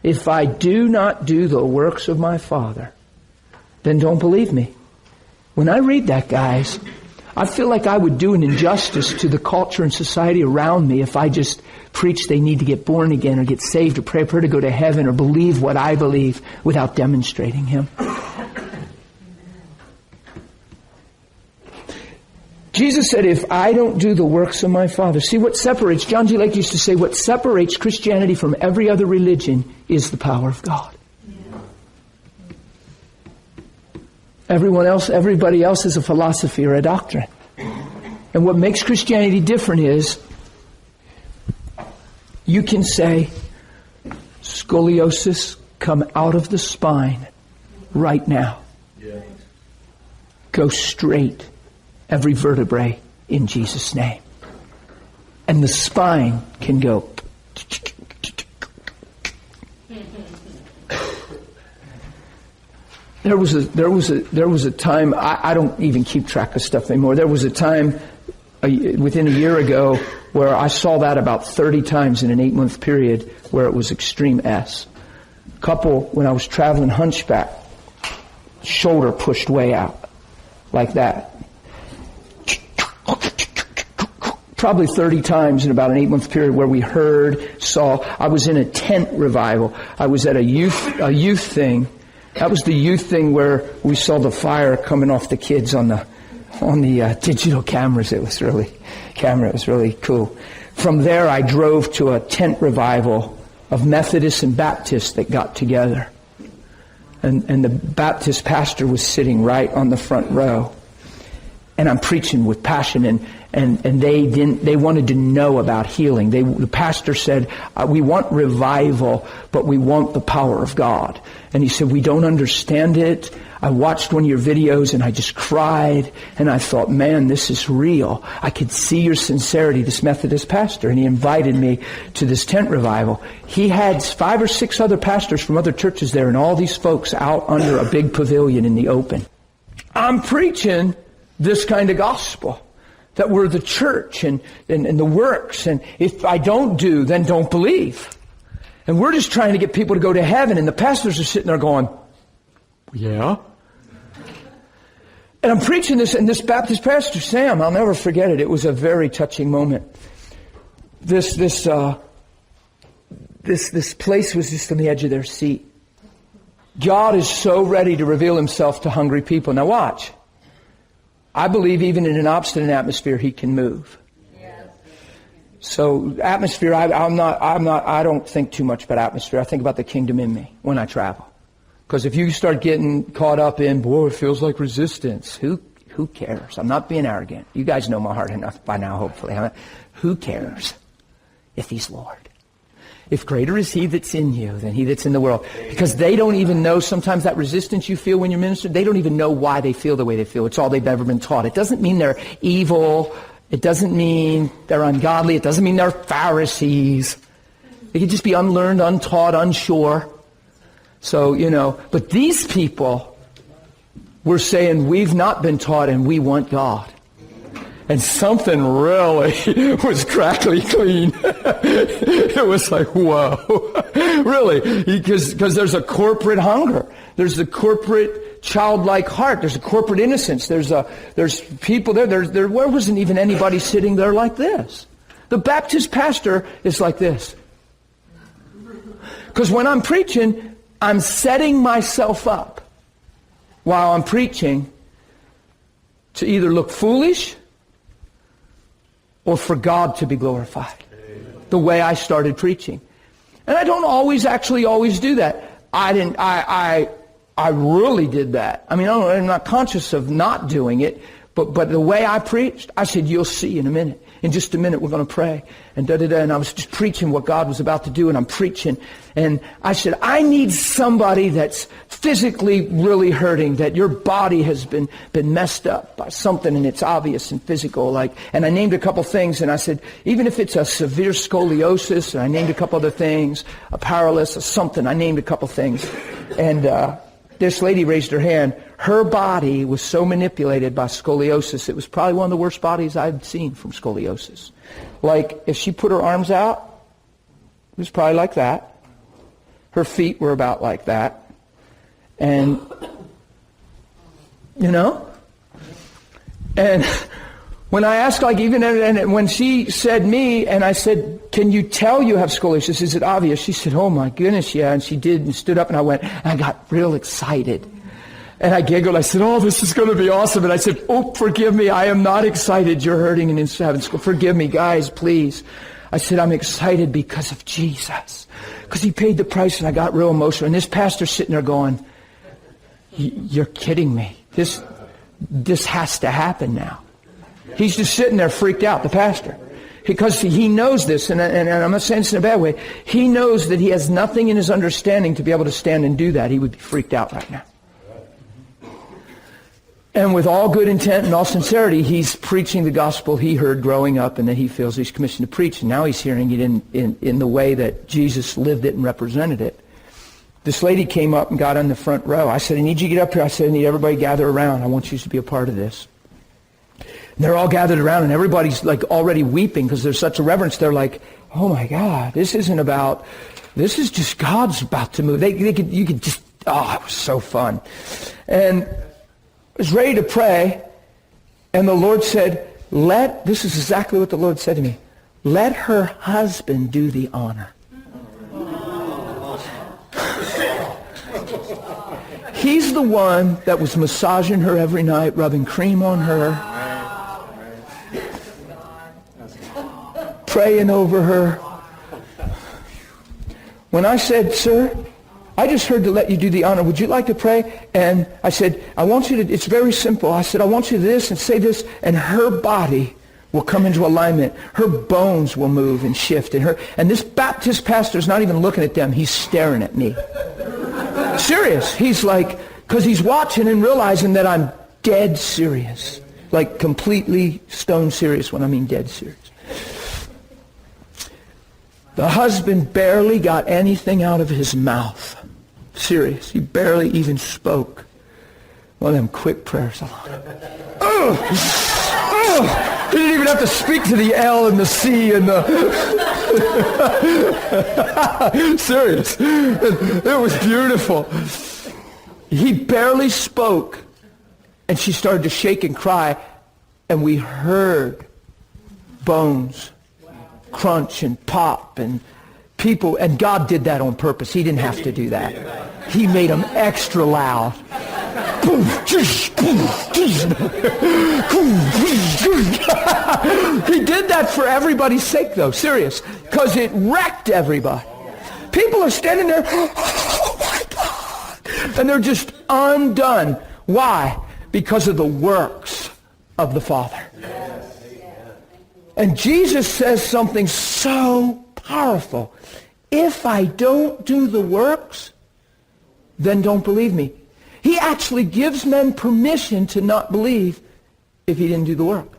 if I do not do the works of my Father, then don't believe me. When I read that, guys, I feel like I would do an injustice to the culture and society around me if I just preach they need to get born again or get saved or pray a prayer to go to heaven or believe what I believe without demonstrating Him. Jesus said, if I don't do the works of my Father. See, what separates, John G. Lake used to say, what separates Christianity from every other religion is the power of God. Everybody else is a philosophy or a doctrine. And what makes Christianity different is you can say, scoliosis, come out of the spine right now. Yeah. Go straight, every vertebrae, in Jesus' name. And the spine can go. There was a time, I don't even keep track of stuff anymore. There was a time within a year ago where I saw that about 30 times in an 8-month period where it was extreme S. Couple, when I was traveling hunchback, shoulder pushed way out, like that. Probably 30 times in about an 8-month period where we saw. I was in a tent revival. I was at a youth thing. That was the youth thing where we saw the fire coming off the kids on the digital cameras. It was really cool. From there, I drove to a tent revival of Methodists and Baptists that got together. And the Baptist pastor was sitting right on the front row. And I'm preaching with passion, and they wanted to know about healing. The pastor said, we want revival, but we want the power of God. And he said, we don't understand it. I watched one of your videos and I just cried, and I thought, man, this is real. I could see your sincerity, this Methodist pastor. And he invited me to this tent revival. He had 5 or 6 other pastors from other churches there, and all these folks out under a big pavilion in the open. I'm preaching this kind of gospel, that we're the church and the works, and if I don't do, then don't believe. And we're just trying to get people to go to heaven, and the pastors are sitting there going, yeah. And I'm preaching this, and this Baptist pastor, Sam, I'll never forget it. It was a very touching moment. This place was just on the edge of their seat. God is so ready to reveal Himself to hungry people. Now watch. I believe even in an obstinate atmosphere, He can move. So atmosphere, I don't think too much about atmosphere. I think about the kingdom in me when I travel. Because if you start getting caught up in, boy, it feels like resistance. Who cares? I'm not being arrogant. You guys know my heart enough by now, hopefully. Who cares if He's Lord? If greater is He that's in you than he that's in the world. Because they don't even know sometimes that resistance you feel when you're ministering, they don't even know why they feel the way they feel. It's all they've ever been taught. It doesn't mean they're evil. It doesn't mean they're ungodly. It doesn't mean they're Pharisees. They could just be unlearned, untaught, unsure. So, but these people were saying, we've not been taught and we want God. And something really was crackly clean. It was like, whoa. Really, because there's a corporate hunger. There's a corporate childlike heart. There's a corporate innocence. There's people there. There wasn't even anybody sitting there like this. The Baptist pastor is like this. Because when I'm preaching, I'm setting myself up while I'm preaching to either look foolish or for God to be glorified. Amen. The way I started preaching. And I don't always do that. I really did that. I mean, I'm not conscious of not doing it, but the way I preached, I said, you'll see in a minute. In just a minute, we're going to pray. And and I was just preaching what God was about to do, and I'm preaching. And I said, I need somebody that's physically really hurting, that your body has been messed up by something, and it's obvious and physical. And I named a couple things, and I said, even if it's a severe scoliosis, and I named a couple other things, a paralysis, something, I named a couple things. And this lady raised her hand. Her body was so manipulated by scoliosis, it was probably one of the worst bodies I've seen from scoliosis. Like, if she put her arms out, it was probably like that. Her feet were about like that. And, and when I asked, like, even, and when she said me, and I said, can you tell you have scoliosis? Is it obvious? She said, oh my goodness, yeah. And she did, and stood up, and I went, and I got real excited. And I giggled. I said, oh, this is going to be awesome. And I said, oh, forgive me. I am not excited you're hurting and in having school. Forgive me, guys, please. I said, I'm excited because of Jesus. Because he paid the price, and I got real emotional. And this pastor's sitting there going, you're kidding me. This has to happen now. He's just sitting there freaked out, the pastor. Because he knows this, and I'm not saying this in a bad way. He knows that he has nothing in his understanding to be able to stand and do that. He would be freaked out right now. And with all good intent and all sincerity, he's preaching the gospel he heard growing up and that he feels he's commissioned to preach. And now he's hearing it in the way that Jesus lived it and represented it. This lady came up and got on the front row. I said, I need you to get up here. I said, I need everybody to gather around. I want you to be a part of this. And they're all gathered around, and everybody's like already weeping because there's such a reverence. They're like, oh my God, this is just God's about to move. You could just, it was so fun. And I was ready to pray, and the Lord said, this is exactly what the Lord said to me, let her husband do the honor. He's the one that was massaging her every night, rubbing cream on her, praying over her. When I said, sir, I just heard to let you do the honor. Would you like to pray? And I said, I want you to, it's very simple. I said, I want you to this and say this, and her body will come into alignment. Her bones will move and shift. And this Baptist pastor is not even looking at them. He's staring at me. Serious. He's like, because he's watching and realizing that I'm dead serious. Like completely stone serious when I mean dead serious. The husband barely got anything out of his mouth. Serious. He barely even spoke. One of them quick prayers. He didn't even have to speak to the L and the C and the... Serious. It was beautiful. He barely spoke, and she started to shake and cry, and we heard bones crunch and pop, and people, and God did that on purpose. He didn't have to do that. He made them extra loud. He did that for everybody's sake, though. Serious. Because it wrecked everybody. People are standing there, oh my God. And they're just undone. Why? Because of the works of the Father. And Jesus says something so powerful. If I don't do the works, then don't believe me. He actually gives men permission to not believe if he didn't do the work.